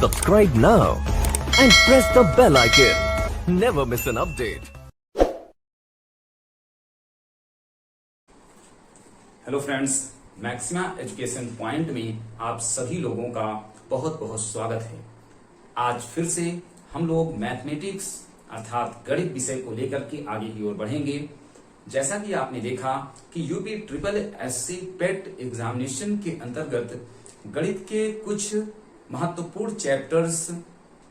Subscribe now and press the bell icon. Never miss an update. Hello friends, maxima education point में आप सभी लोगों का बहुत बहुत स्वागत है। आज फिर से हम लोग मैथमेटिक्स अर्थात गणित विषय को लेकर के आगे की ओर बढ़ेंगे। जैसा कि आपने देखा कि यूपी ट्रिपल एससी पेट एग्जामिनेशन के अंतर्गत गणित के कुछ महत्वपूर्ण चैप्टर्स,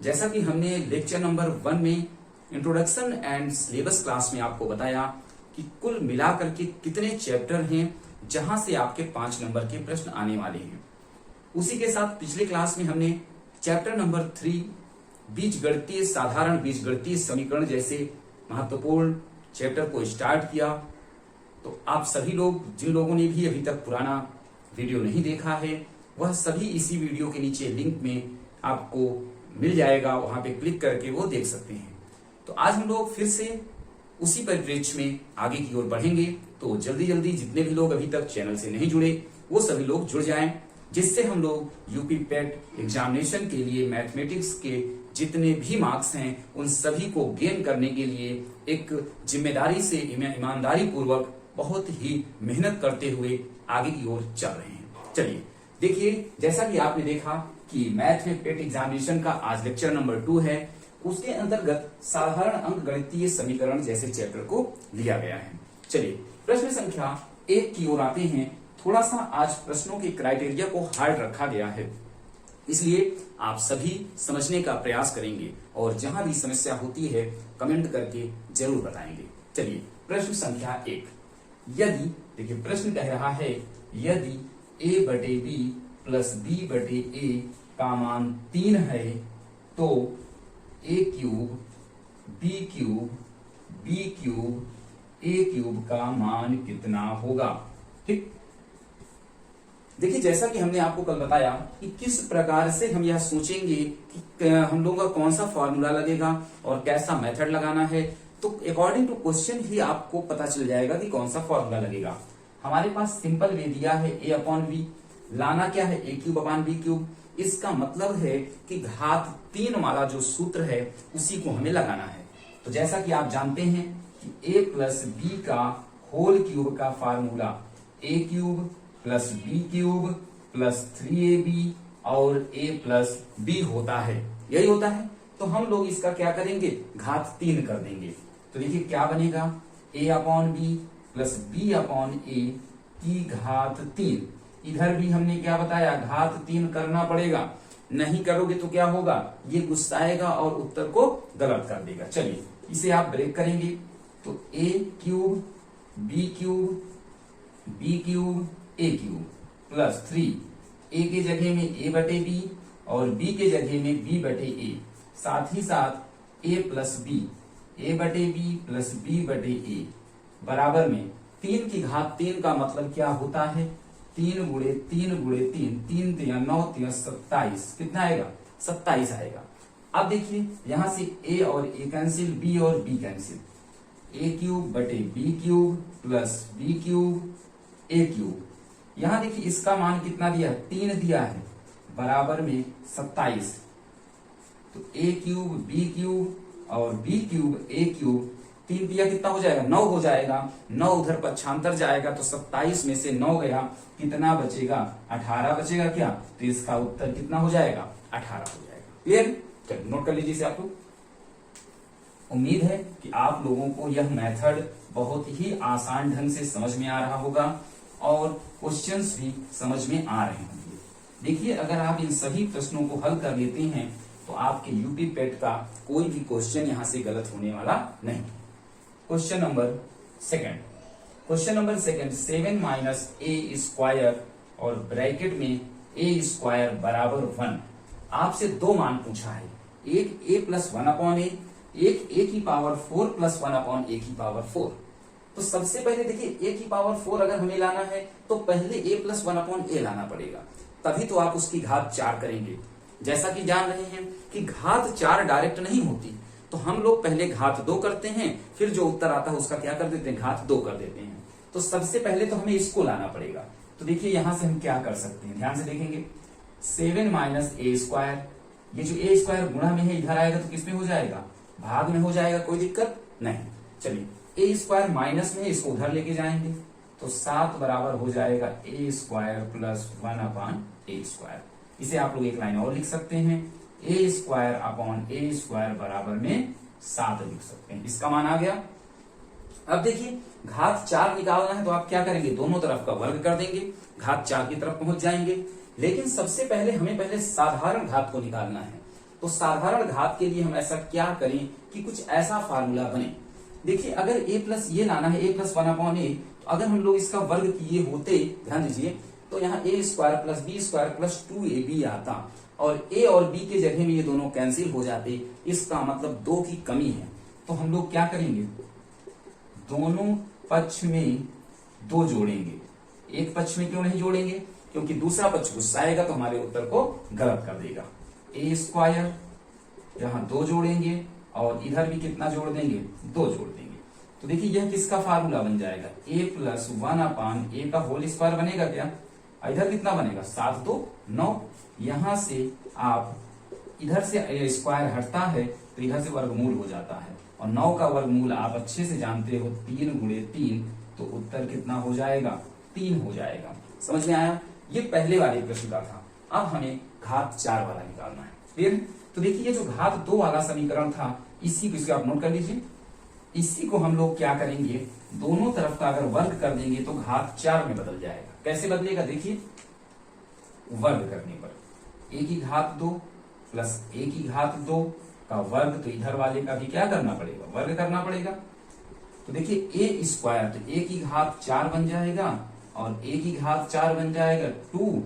जैसा कि हमने लेक्चर नंबर 1 में इंट्रोडक्शन एंड सिलेबस क्लास में आपको बताया कि कुल मिलाकर के कितने चैप्टर हैं जहां से आपके 5 नंबर के प्रश्न आने वाले हैं। उसी के साथ पिछले क्लास में हमने चैप्टर नंबर 3 बीजगणितीय साधारण बीजगणितीय समीकरण जैसे महत्वपूर्ण चैप्टर को स्टार्ट किया। तो आप सभी लोग, जिन लोगों ने भी अभी तक पुराना वीडियो नहीं देखा है, वह सभी इसी वीडियो के नीचे लिंक में आपको मिल जाएगा, वहां पे क्लिक करके वो देख सकते हैं। तो आज हम लोग फिर से उसी परिप्रेक्ष्य में आगे की ओर बढ़ेंगे। तो जल्दी जल्दी जितने भी लोग अभी तक चैनल से नहीं जुड़े वो सभी लोग जुड़ जाएं, जिससे हम लोग यूपी पेट एग्जामिनेशन के लिए मैथमेटिक्स के जितने भी मार्क्स हैं उन सभी को गेन करने के लिए एक जिम्मेदारी से ईमानदारी पूर्वक बहुत ही मेहनत करते हुए आगे की ओर चल रहे हैं। चलिए देखिए, जैसा कि आपने देखा कि मैथ में पेट एग्जामिनेशन का आज लेक्चर नंबर 2 है, उसके अंतर्गत साधारण अंक गणितीय समीकरण जैसे चैप्टर को लिया गया है। चलिए प्रश्न संख्या 1 की ओर आते हैं। थोड़ा सा आज प्रश्नों के क्राइटेरिया को हार्ड रखा गया है, इसलिए आप सभी समझने का प्रयास करेंगे और जहां भी समस्या होती है कमेंट करके जरूर बताएंगे। चलिए प्रश्न संख्या 1। यदि, देखिए प्रश्न कह रहा है, यदि a बटे b प्लस b बटे a का मान 3 है तो a cube b cube b cube a cube का मान कितना होगा। ठीक, देखिए जैसा कि हमने आपको कल बताया कि किस प्रकार से हम यह सोचेंगे कि हम लोगों का कौन सा फॉर्मूला लगेगा और कैसा मेथड लगाना है। तो अकॉर्डिंग टू क्वेश्चन ही आपको पता चल जाएगा कि कौन सा फॉर्मूला लगेगा। हमारे पास सिंपल वे दिया है a अपॉन बी, लाना क्या है a cube upon B cube. इसका मतलब है कि घात 3 वाला जो सूत्र है उसी को हमें लगाना है। तो जैसा कि आप जानते हैं कि a प्लस बी का होल क्यूब का formula a cube plus B cube plus 3ab और a प्लस b होता है, यही होता है। तो हम लोग इसका क्या करेंगे, घात 3 कर देंगे। तो देखिए क्या बनेगा, a upon b plus b upon a की घात 3। इधर भी हमने क्या बताया, घात 3 करना पड़ेगा, नहीं करोगे तो क्या होगा, ये गुस्साएगा और उत्तर को गलत कर देगा। चलिए इसे आप ब्रेक करेंगे तो a cube B cube B cube A cube plus 3, a के जगह में a बटे b और b के जगह में b बटे a, साथ ही साथ a प्लस b, a बटे b प्लस b बटे a बराबर में 3 की घात 3 का मतलब क्या होता है, 3 गुणे 3 गुणे 3, 3 3 9 3 27, कितना आएगा, 27 आएगा। अब देखिए यहां से a और a कैंसिल, b और b कैंसिल, a क्यूब बटे b cube plus b cube a cube. यहां देखिए इसका मान कितना दिया है, 3 दिया है, बराबर में 27। तो a क्यूब b क्यूब और b क्यूब a क्यूब, 3 दिया कितना हो जाएगा, 9 हो जाएगा। 9 उधर पक्षांतर जाएगा तो 27 में से 9 गया, कितना बचेगा, 18 बचेगा क्या। तो इसका उत्तर कितना हो जाएगा, 18 हो जाएगा। क्लियर, चलिए नोट कर लीजिए इसे आप लोग। उम्मीद है कि आप लोगों को यह मेथड बहुत ही आसान ढंग से समझ में आ रहा होगा और क्वेश्चंस भी समझ में आ रहे होंगे। देखिए अगर आप इन सभी प्रश्नों को हल कर लेते हैं तो आपके यूपी पेट का कोई भी क्वेश्चन यहां से गलत होने वाला नहीं। क्वेश्चन नंबर सेकंड 7 माइनस ए स्क्वायर और ब्रैकेट में ए स्क्वायर बराबर 1। आपसे 2 मान पूछा है, एक a प्लस 1 अपॉन ए, एक a की पावर 4 प्लस 1 अपॉन a की पावर 4। तो सबसे पहले देखिए a की पावर 4 अगर हमें लाना है तो पहले a प्लस 1 अपॉन a लाना पड़ेगा, तभी तो आप उसकी घात 4 करेंगे। जैसा कि जान रहे हैं कि घात 4 डायरेक्ट नहीं होती, तो हम लोग पहले घात 2 करते हैं, फिर जो उत्तर आता है उसका क्या कर देते हैं, घात 2 कर देते हैं। तो सबसे पहले तो हमें इसको लाना पड़ेगा। तो देखिए यहां से हम क्या कर सकते हैं, ध्यान से देखेंगे, 7 माइनस ए स्क्वायर ये जो ए स्क्वायर गुणा में है इधर आएगा तो किसमें हो जाएगा, भाग में हो जाएगा, कोई दिक्कत नहीं। चलिए ए स्क्वायर माइनस में, इसको उधर लेके जाएंगे तो 7 बराबर हो जाएगा ए स्क्वायर प्लस 1 अपॉन ए स्क्वायर। इसे आप लोग एक लाइन और लिख सकते हैं, ए स्क्वायर अपॉन ए स्क्वायर बराबर में 7 लिख सकते हैं। इसका मान आ गया। अब देखिए घात 4 निकालना है तो आप क्या करेंगे, दोनों तरफ का वर्ग कर देंगे, घात 4 की तरफ पहुंच जाएंगे। लेकिन सबसे पहले हमें पहले साधारण घात को निकालना है। तो साधारण घात के लिए हम ऐसा क्या करें कि कुछ ऐसा फार्मूला बने। देखिए अगर ए प्लस ये लाना है, ए प्लस 1 अपॉन ए, तो अगर हम लोग इसका वर्ग किए होते, ध्यान दीजिए, तो यहाँ a square plus b square plus 2ab आता और ए और बी के जगह में ये दोनों कैंसिल हो जाते। इसका मतलब 2 की कमी है। तो हम लोग क्या करेंगे, दोनों पक्ष में 2 जोड़ेंगे। एक पक्ष में क्यों नहीं जोड़ेंगे, क्योंकि दूसरा पक्ष गुस्साएगा तो हमारे उत्तर को गलत कर देगा। ए स्क्वायर यहां 2 जोड़ेंगे और इधर भी कितना जोड़ देंगे, 2 जोड़ देंगे। तो देखिए यह किसका फार्मूला बन जाएगा, ए प्लस 1 अपान ए का होल स्क्वायर बनेगा क्या, इधर कितना बनेगा 7 2 9। यहां से आप इधर से स्क्वायर हटता है तो इधर से वर्गमूल हो जाता है और 9 का वर्गमूल आप अच्छे से जानते हो 3 गुणे 3, तो उत्तर कितना हो जाएगा, 3 हो जाएगा। समझ में आया। ये पहले वाले प्रश्न का था। अब हमें घात 4 वाला निकालना है, क्लियर। तो देखिए ये जो घात 2 वाला समीकरण था, इसी को आप नोट कर लीजिए। इसी को हम लोग क्या करेंगे, दोनों तरफ का अगर वर्ग कर देंगे तो घात 4 में बदल जाएगा। कैसे बदलेगा, देखिए वर्ग करने पर ए की घात 2 प्लस ए की घात 2 का वर्ग, तो इधर वाले का भी क्या करना पड़ेगा, वर्ग करना पड़ेगा। तो देखिए ए स्क्वायर, तो ए की घात 4 बन जाएगा और ए की घात 4 बन जाएगा 2ab,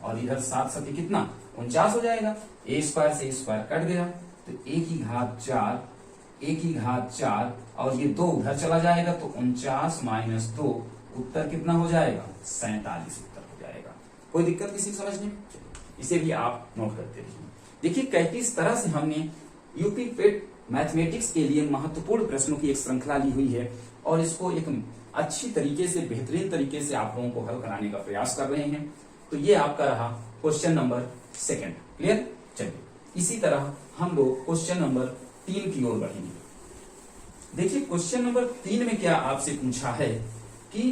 और इधर 7 7 कितना 49 हो जाएगा। ए स्क्वायर से स्क्वायर कट गया तो ए की घात 4, ए की घात 4 और ये 2 उधर चला जाएगा तो 49 माइनस 2, उत्तर कितना हो जाएगा, 47 उत्तर हो जाएगा। कोई दिक्कत किसी को समझने में, इसे भी आप नोट करते रहिए। देखिए किस तरह से हमने यूपी पेट मैथमेटिक्स के लिए महत्वपूर्ण प्रश्नों की एक श्रृंखला ली हुई है और इसको एक अच्छी तरीके से, बेहतरीन तरीके से आप लोगों को हल कराने का प्रयास कर रहे हैं। तो ये आपका रहा क्वेश्चन नंबर 2, क्लियर। चलिए इसी तरह हम लोग क्वेश्चन नंबर 3 की ओर बढ़ेंगे। देखिए क्वेश्चन नंबर 3 में क्या आपसे पूछा है कि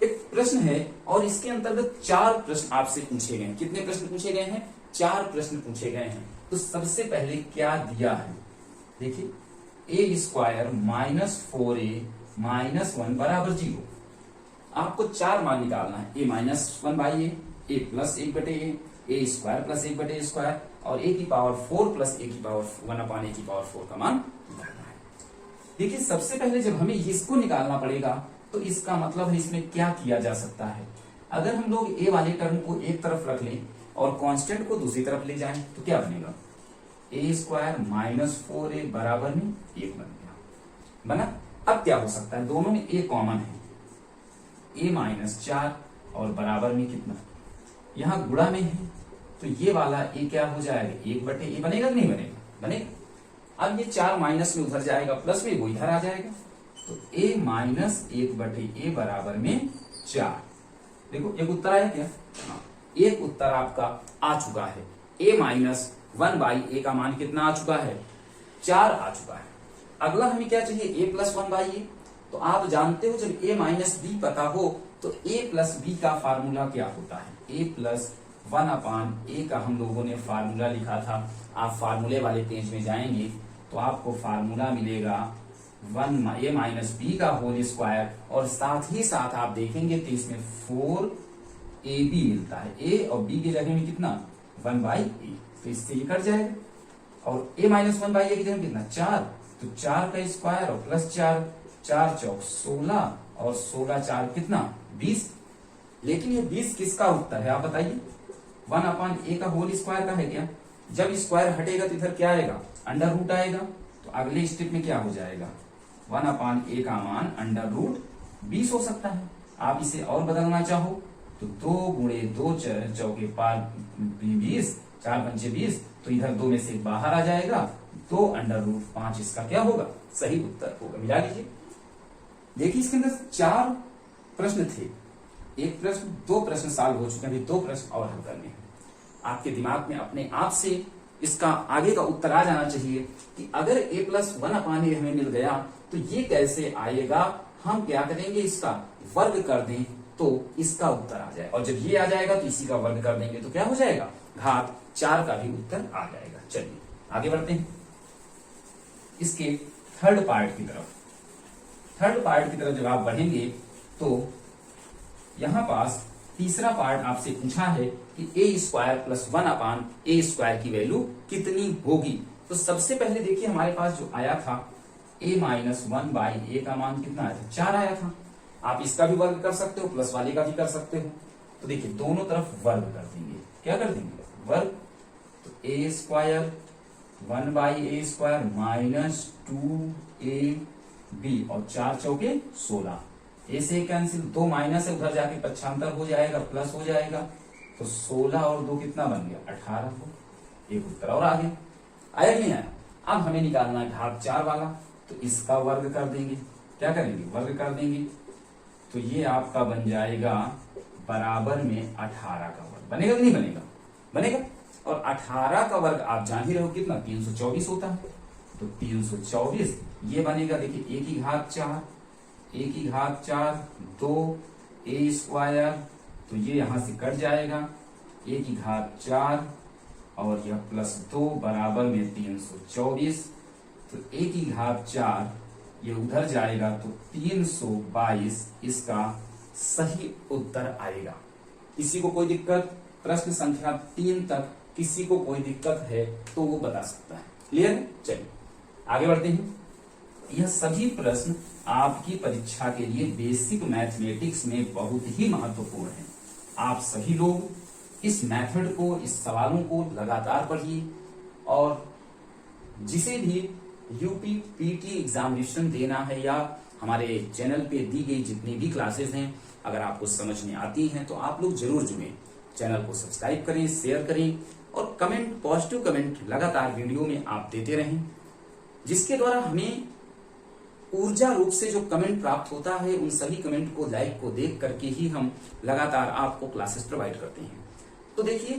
एक प्रश्न है और इसके अंतर्गत 4 प्रश्न आपसे पूछे गए हैं। कितने प्रश्न पूछे गए हैं, 4 प्रश्न पूछे गए हैं। तो सबसे पहले क्या दिया है, देखिए ए स्क्वायर माइनस 4a माइनस 1 बराबर 0। आपको 4 मान निकालना है, ए माइनस 1 बाई ए प्लस 1 बटे ए स्क्वायर प्लस 1 बटे स्क्वायर और ए की पावर 4 प्लस ए की पावर 1 अपान ए की पावर 4 का मान निकालना है। देखिए सबसे पहले जब हमें इसको निकालना पड़ेगा तो इसका मतलब है इसमें क्या किया जा सकता है। अगर हम लोग ए वाले टर्म को एक तरफ रख लें और कांस्टेंट को दूसरी तरफ ले जाएं तो क्या बनेगा, ए स्क्वायर माइनस 4a बराबर में 1 बन गया, बना। अब क्या हो सकता है, दोनों में ए कॉमन है, ए माइनस 4 और बराबर में कितना, यहां गुणा में है तो ये वाला ए क्या हो जाएगा, 1 बटे ए बनेगा कि नहीं बनेगा, बनेगा। अब ये 4 माइनस में उधर जाएगा, प्लस में वो इधर आ जाएगा, तो ए माइनस 1 बटे ए बराबर में 4। देखो एक उत्तर आया क्या, हाँ एक उत्तर आपका आ चुका है। ए माइनस 1 बाई ए का मान कितना आ चुका है, 4 आ चुका है। अगला हमें क्या चाहिए, ए प्लस 1 बाई ए। तो आप जानते हो जब ए माइनस बी पता हो तो ए प्लस बी का फार्मूला क्या होता है, ए प्लस 1 अपान ए का हम लोगों ने फार्मूला लिखा था। आप फार्मूले वाले पेज में जाएंगे तो आपको फार्मूला मिलेगा 1 ए माइनस बी का होल स्क्वायर और साथ ही साथ आप देखेंगे तो इसमें 4ab मिलता है, ए और बी की जगह में कितना 1 बाई ए, तो इससे ये कट जाएगा और a माइनस 1 बाई ए की जगह कितना 4, तो 4 का स्क्वायर और प्लस 4, 4 चौक 16 और 16 4 कितना 20। लेकिन ये 20 किसका उत्तर है आप बताइए, 1 अपान ए का होल स्क्वायर का है क्या। जब स्क्वायर हटेगा तो इधर क्या आएगा, अंडर रूट आएगा। तो अगले स्टेप में क्या हो जाएगा, 1 अपान ए का मान अंडर रूट 20 हो सकता है। आप इसे और बदलना चाहो तो 2 गुणे 2 चौके 20, 4 पंचे 20, तो इधर 2 में से बाहर आ जाएगा, 2 अंडर रूट 5 इसका क्या होगा, सही उत्तर होगा। मिला लीजिए। देखिए इसके अंदर 4 प्रश्न थे, एक प्रश्न 2 प्रश्न सॉल्व हो चुके हैं, अभी 2 प्रश्न और हल करने हैं। आपके दिमाग में अपने आप से इसका आगे का उत्तर आ जाना चाहिए कि अगर a प्लस 1/a हमें मिल गया तो ये कैसे आएगा, हम क्या करेंगे, इसका वर्ग कर दें तो इसका उत्तर आ जाए, और जब ये आ जाएगा तो इसी का वर्ग कर देंगे तो क्या हो जाएगा, घात 4 का भी उत्तर आ जाएगा। चलिए आगे बढ़ते हैं इसके थर्ड पार्ट की तरफ जब आप बढ़ेंगे तो यहां पास तीसरा पार्ट आपसे पूछा है कि a² प्लस 1/a² की वैल्यू कितनी होगी। तो सबसे पहले देखिए हमारे पास जो आया था a माइनस 1/a का मान कितना आया था, 4 आया था। आप इसका भी वर्ग कर सकते हो, प्लस वाले का भी कर सकते हो। तो देखिए दोनों तरफ वर्ग कर देंगे, क्या कर देंगे, वर्ग। तो a² 1/a² माइनस 2ab और 4 चौके 16, ए से कैंसिल, 2 माइनस है उधर जाके पक्षांतर हो जाएगा, प्लस हो जाएगा। तो 16 और 2 कितना बन गया, 18 हो। एक उत्तर और आ गया, आया नहीं आया। अब हमें निकालना है घात 4 वाला, तो इसका वर्ग कर देंगे, क्या करेंगे, वर्ग कर देंगे। तो ये आपका बन जाएगा बराबर में 18 का वर्ग, बनेगा कि नहीं बनेगा, बनेगा। और 18 का वर्ग आप जान ही रहे हो कितना, 324 होता है। तो 324 ये बनेगा, देखिए a की घात 4, a की घात 4 2a², तो ये यहां से कट जाएगा, a की घात 4 और यह प्लस 2 बराबर में 324। तो a की घात 4 ये उधर जाएगा तो 322 इसका सही उत्तर आएगा। किसी को कोई दिक्कत, प्रश्न संख्या 3 तक किसी को कोई दिक्कत है तो वो बता सकता है। क्लियर है, चलिए आगे बढ़ते हैं। यह सभी प्रश्न आपकी परीक्षा के लिए बेसिक मैथमेटिक्स में बहुत ही महत्वपूर्ण है। आप सभी लोग इस मेथड को, इस सवालों को लगातार पढ़िए, और जिसे भी यूपी पीटी एग्जामिनेशन देना है या हमारे चैनल पे दी गई जितनी भी क्लासेस हैं, अगर आपको समझ में आती हैं तो आप लोग जरूर जुड़ें। चैनल को सब्सक्राइब करें, शेयर करें और कमेंट, पॉजिटिव कमेंट लगातार वीडियो में आप देते रहें, जिसके द्वारा हमें ऊर्जा रूप से जो कमेंट प्राप्त होता है, उन सभी कमेंट को, लाइक को देख करके ही हम लगातार आपको क्लासेस प्रोवाइड करते हैं। तो देखिए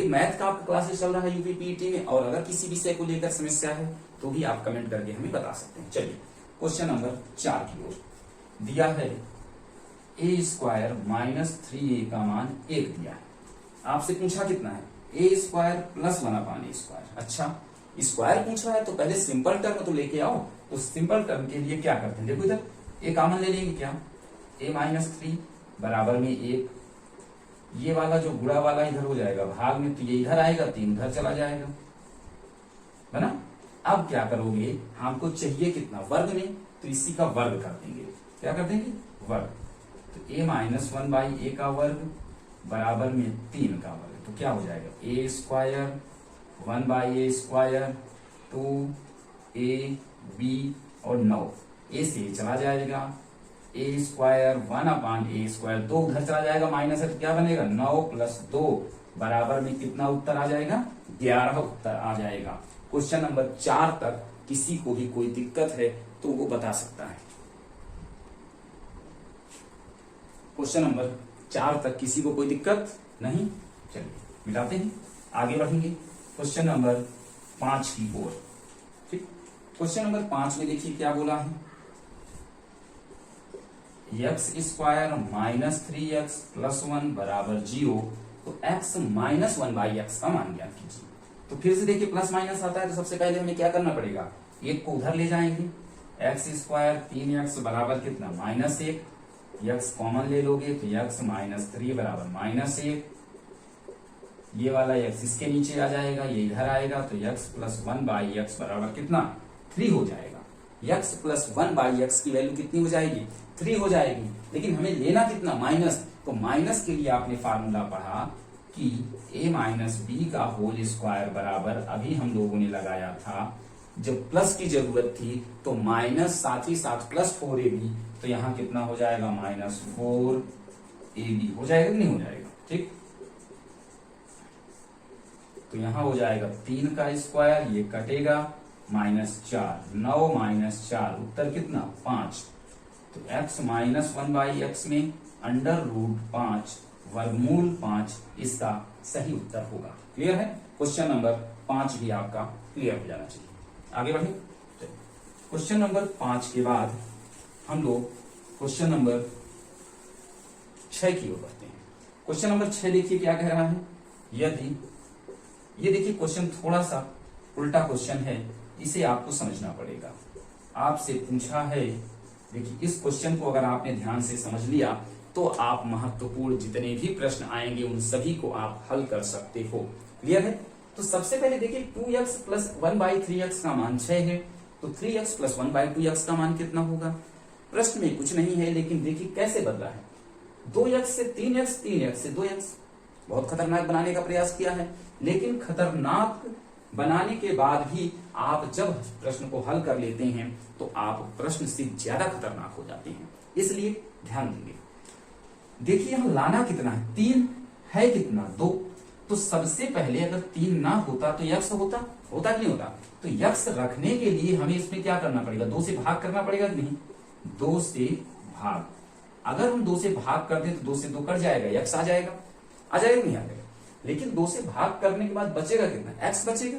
मैथ का आपका क्लासेस चल रहा है यूपी पीटी में, और अगर किसी विषय को लेकर समस्या है तो भी आप कमेंट करके हमें बता सकते हैं। चलिए क्वेश्चन नंबर 4 की ओर दिया है, a² माइनस 3a का मान 1 दिया है। आपसे पूछा कितना है, a² प्लस 1/a²। अच्छा स्क्वायर पूछा है तो पहले सिंपल टर्म तो लेके आओ। तो सिंपल टर्म के लिए क्या करते हैं, देखो इधर a कॉमन ले लेंगे, क्या, a माइनस 3 बराबर में 1, ये वाला जो गुणा वाला इधर हो जाएगा भाग में, तो ये इधर आएगा, 3 इधर चला जाएगा, है ना। अब क्या करोगे, हमको चाहिए कितना, वर्ग में, तो इसी का वर्ग कर देंगे, क्या कर देंगे, वर्ग। तो a माइनस 1/a का वर्ग बराबर में 3 का वर्ग, तो क्या हो जाएगा, a² 1/a² 2ab और 9, a से चला जाएगा, a² 1/a², 2 उधर चला जाएगा, माइनस है तो क्या बनेगा, 9 प्लस 2 बराबर में कितना उत्तर आ जाएगा, 11 उत्तर आ जाएगा। क्वेश्चन नंबर 4 तक किसी को भी कोई दिक्कत है तो वो बता सकता है। क्वेश्चन नंबर 4 तक किसी को कोई दिक्कत नहीं, चलिए मिलाते हैं, आगे बढ़ेंगे क्वेश्चन नंबर 5 की ओर। ठीक, क्वेश्चन नंबर 5 में देखिए क्या बोला है, x² माइनस 3x प्लस 1 बराबर 0, तो x माइनस 1/x का मान ज्ञात कीजिए। तो फिर से देखिए प्लस माइनस आता है तो सबसे पहले हमें क्या करना पड़ेगा, 1 को उधर ले जाएंगे, x² 3x बराबर कितना, -1, x कॉमन ले लोगे तो x माइनस 3 बराबर -1, ये वाला x इसके नीचे आ जाएगा, ये इधर आएगा, तो x प्लस 1/x बराबर कितना, 3 हो जाएगा। x प्लस 1/x की वैल्यू कितनी हो जाएगी, 3 हो जाएगी। लेकिन हमें लेना कितना, माइनस, तो माइनस के लिए आपने फार्मूला पढ़ा कि a माइनस बी का होल स्क्वायर बराबर, अभी हम लोगों ने लगाया था जब प्लस की जरूरत थी तो माइनस साथ ही साथ प्लस 4ab, तो यहां कितना हो जाएगा, -4ab हो जाएगा कि नहीं हो जाएगा। ठीक, तो यहां हो जाएगा 3 का स्क्वायर, ये कटेगा, -4, 9 - 4 उत्तर कितना, 5। तो x माइनस 1/x में √5 वर्गमूल 5 इसका सही उत्तर होगा। क्लियर है? क्वेश्चन नंबर 5 भी आपका क्लियर हो जाना चाहिए। आगे बढ़े। क्वेश्चन नंबर 5 के बाद हम लोग क्वेश्चन नंबर 6 की ओर बढ़ते हैं। क्वेश्चन नंबर 6 देखिए क्या कह रहा है। यदि ये देखिए क्वेश्चन थोड़ा सा उल्टा क्वेश्चन है, इसे आपको समझना पड़ेगा। आपसे पूछा है, देखिए इस क्वेश्चन को अगर आपने ध्यान से समझ लिया तो आप महत्वपूर्ण जितने भी प्रश्न आएंगे उन सभी को आप हल कर सकते हो। क्लियर है? तो सबसे पहले देखिए 2x प्लस 1/3x का मान 6 है, तो 3x प्लस 1/2x का मान कितना होगा? प्रश्न में कुछ नहीं है, लेकिन देखिए कैसे बदला है। 2x से 3x, 3x से 2x। बहुत खतरनाक बनाने का प्रयास किया है, लेकिन खतरनाक बनाने के बाद भी आप जब प्रश्न को हल कर लेते हैं तो आप प्रश्न से ज्यादा खतरनाक हो जाते हैं। इसलिए ध्यान देंगे। देखिए यहां लाना कितना है? 3 है, कितना? 2। तो सबसे पहले अगर 3 ना होता तो यक्स होता कि नहीं होता? तो यक्स रखने के लिए हमें इसमें क्या करना पड़ेगा? 2 से भाग करना पड़ेगा कि नहीं? 2 से भाग। अगर हम 2 से भाग कर दें तो 2 से 2 कट जाएगा, यक्स आ जाएगा कि नहीं आ जाएगा? लेकिन 2 से भाग करने के बाद बचेगा कितना? एक्स बचेगा।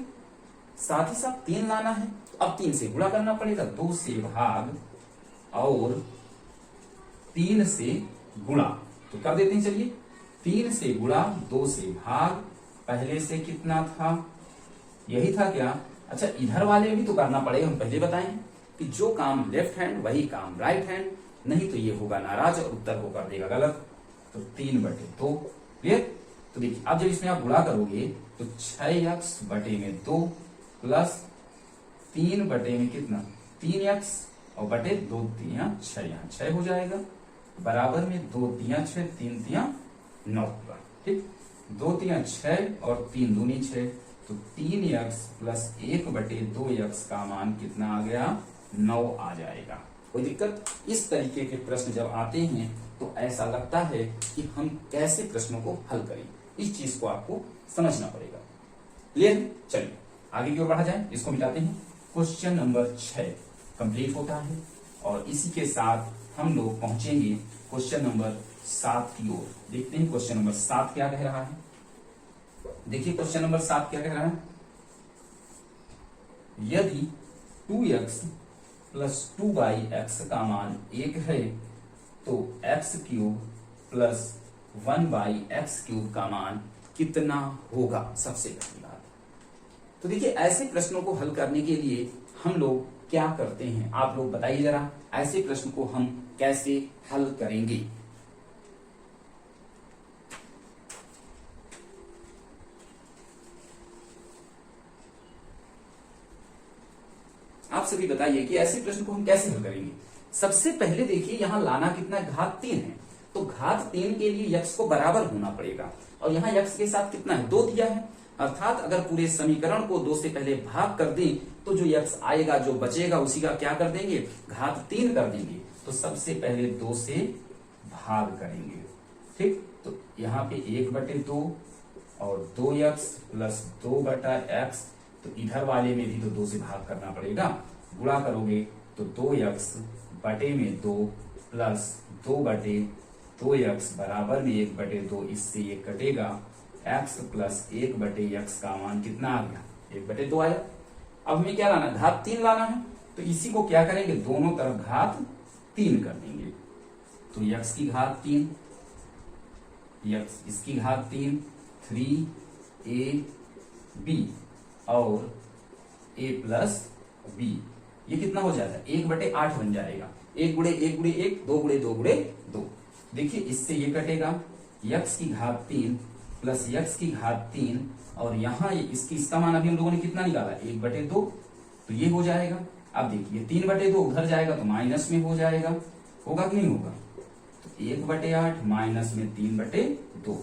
साथ ही साथ 3 लाना है, तो अब 3 से गुणा करना पड़ेगा। 2 से भाग और 3 से गुणा, तो कर देते हैं। चलिए 3 से गुणा 2 से भाग, पहले से कितना था? यही था क्या? अच्छा, इधर वाले भी तो करना पड़ेगा। हम पहले बताएं कि जो काम लेफ्ट हैंड वही काम राइट हैंड, नहीं तो ये होगा नाराज और उत्तर को कर देगा गलत। तो 3/2। क्लियर? तो देखिए अब जब इसमें आप गुणा करोगे तो 6x/2 प्लस 3 में कितना? 3x और बटे 2 3 6, यहाँ 6 हो जाएगा। बराबर में 2 3 6, 3 3 9 होगा। ठीक, 2 3 6 और 3 दूनी 6, तो 3x प्लस 1/2x का मान कितना आ गया? 9 आ जाएगा। कोई दिक्कत? इस तरीके के प्रश्न जब आते हैं तो ऐसा लगता है कि हम कैसे प्रश्नों को हल करें, इस चीज को आपको समझना पड़ेगा। क्लियर? चलिए आगे की ओर बढ़ा जाए, इसको मिटाते हैं। क्वेश्चन नंबर 6 कंप्लीट होता है और इसी के साथ हम लोग पहुंचेंगे क्वेश्चन नंबर 7 की ओर। देखते हैं क्वेश्चन नंबर 7 क्या कह रहा है। देखिए क्वेश्चन नंबर 7 क्या कह रहा है। यदि 2x प्लस 2x का मान 1 है तो x³ प्लस 1/x³ का मान कितना होगा? सबसे पहली बात तो देखिए ऐसे प्रश्नों को हल करने के लिए हम लोग क्या करते हैं, आप लोग बताइए जरा, ऐसे प्रश्न को हम कैसे हल करेंगे? आप सभी बताइए कि ऐसे प्रश्न को हम कैसे हल करेंगे। सबसे पहले देखिए यहां लाना कितना? घात 3 है, तो घात 3 के लिए यक्स को बराबर होना पड़ेगा और यहाँ यक्स के साथ कितना है? 2 दिया है। अर्थात अगर पूरे समीकरण को 2 से पहले भाग कर दें तो जो यक्स आएगा, जो बचेगा, उसी का क्या कर देंगे? घात 3 कर देंगे। तो सबसे पहले 2 से भाग करेंगे। ठीक, तो यहाँ पे 1/2 और 2x प्लस 2/x, तो इधर वाले में भी तो 2 से भाग करना पड़ेगा। गुणा करोगे तो 2x बटे में 2 प्लस 2/2x बराबर में 1/2, इससे ये कटेगा। x प्लस 1/x का मान कितना आ गया? 1/2 आया। अब हमें क्या लाना? घात 3 लाना है, तो इसी को क्या करेंगे? दोनों तरफ घात 3 कर देंगे। तो x की घात 3, x इसकी घात 3, 3ab और a प्लस b, ये कितना हो जाएगा? 1/8 बन जाएगा। 1 गुणे 1 गुणे 1, 2 गुणे 2 गुणे 2। देखिए इससे ये कटेगा, x की घात 3 प्लस x की घात 3 और यहाँ इसका मान अभी हम लोगों ने कितना निकाला? 1/2, तो ये हो जाएगा। अब देखिए 3/2 उधर जाएगा तो माइनस में हो जाएगा, होगा कि नहीं होगा? तो 1/8 माइनस में 3/2,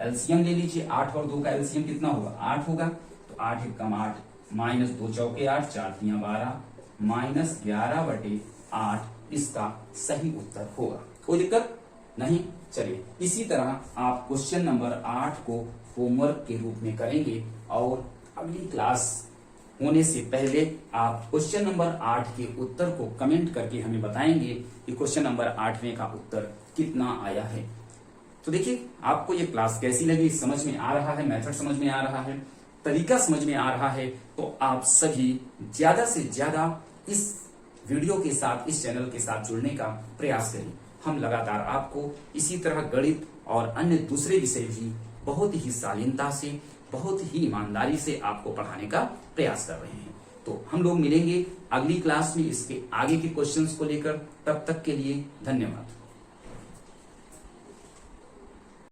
एलसीएम ले लीजिए। 8 और 2 का एलसीएम कितना होगा? 8 होगा। तो 8 × 8 माइनस 2 चौके 8, 4 × 12 माइनस 11/8 इसका सही उत्तर होगा। कोई दिक्कत नहीं? चलिए इसी तरह आप क्वेश्चन नंबर 8 को होमवर्क के रूप में करेंगे और अगली क्लास होने से पहले आप क्वेश्चन नंबर 8 के उत्तर को कमेंट करके हमें बताएंगे कि क्वेश्चन नंबर 8वें का उत्तर कितना आया है। तो देखिए आपको ये क्लास कैसी लगी, समझ में आ रहा है, मेथड समझ में आ रहा है, तरीका समझ में आ रहा है, तो आप सभी ज्यादा से ज्यादा इस वीडियो के साथ, इस चैनल के साथ जुड़ने का प्रयास करें। हम लगातार आपको इसी तरह गणित और अन्य दूसरे विषय भी बहुत ही शालीनता से, बहुत ही ईमानदारी से आपको पढ़ाने का प्रयास कर रहे हैं। तो हम लोग मिलेंगे अगली क्लास में इसके आगे के क्वेश्चंस को लेकर। तब तक के लिए धन्यवाद।